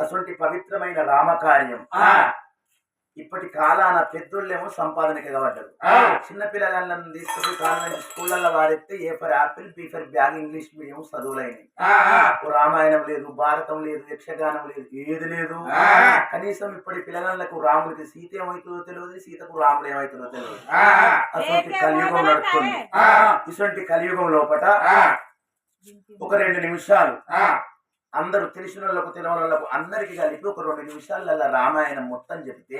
అటువంటి పవిత్రమైన రామకార్యం ఇప్పటి కాలాన పెద్దోళ్ళేమో సంపాదనకి ఎగబడ్డారు. చిన్న పిల్లగాళ్ళని తీసుకుని కాలేజీ స్కూళ్ళల్లో వారెత్తే A for apple B for bag English medium చదువులైనవి. రామాయణం లేదు, భారతం లేదు, యక్షగానం లేదు, ఏది లేదు. కనీసం ఇప్పటి పిల్లగాళ్ళకు రాముడికి సీత ఏమవుతుందో తెలియదు, సీతకు రాముడు ఏమవుతుందో తెలియదు. అటువంటి కలియుగం నడుస్తుంది. ఇటువంటి కలియుగం లోపల ఒక 2 నిమిషాలు అందరూ తెలిసిన వాళ్ళకు తెలియని వాళ్ళకు అందరికి కలిపి ఒక 2 నిమిషాలలో రామాయణం మొత్తం చెప్తే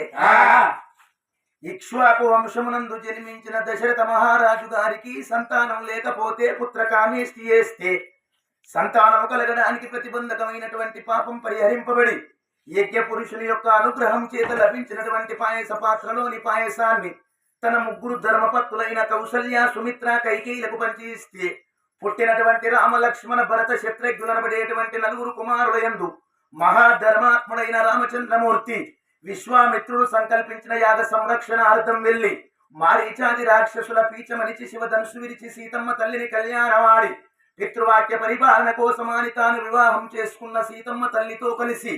ఇక్ష్వాకు వంశమునందు జన్మించిన దశరథ మహారాజు గారికి సంతానం లేకపోతే పుత్రకామేష్టి చేస్తే సంతానం కలగడానికి ప్రతిబంధకమైనటువంటి పాపం పరిహరింపబడి యజ్ఞ పురుషుని యొక్క అనుగ్రహం చేత లభించినటువంటి పాయస పాత్రలోని పాయసాన్ని తన 3 ధర్మపత్తులైన కౌసల్య, సుమిత్ర, కైకేయులకు పంచి ఇస్తే పుట్టినటువంటి రామ, లక్ష్మణ, భరత, శత్రుఘ్నులనబడేటువంటి 4 కుమారులయందు మహాధర్మాత్ముడైన రామచంద్రమూర్తి విశ్వామిత్రుడు సంకల్పించిన యాగ సంరక్షణార్థం వెళ్లి మారీచాది రాక్షసుల పీచమనిచి శివధనుసు విరిచి సీతమ్మ తల్లిని కళ్యాణమాడి పితృవాక్య పరిపాలన కోసమాని తాను వివాహం చేసుకున్న సీతమ్మ తల్లితో కలిసి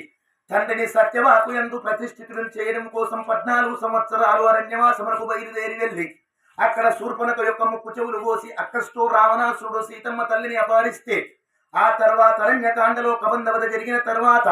తండ్రిని సత్యవాకు యందు ప్రతిష్ఠితులను చేయడం కోసం 14 సంవత్సరాలు అరణ్యవాసమునకు బయలుదేరి వెళ్లి అక్కడ శూర్పణఖ యొక్క ముక్కు చెవులు కోసి అక్కస్తో రావణాసురుడు సీతమ్మ తల్లిని అపహరిస్తే ఆ తర్వాత అరణ్యకాండలో కబంధవధ జరిగిన తర్వాత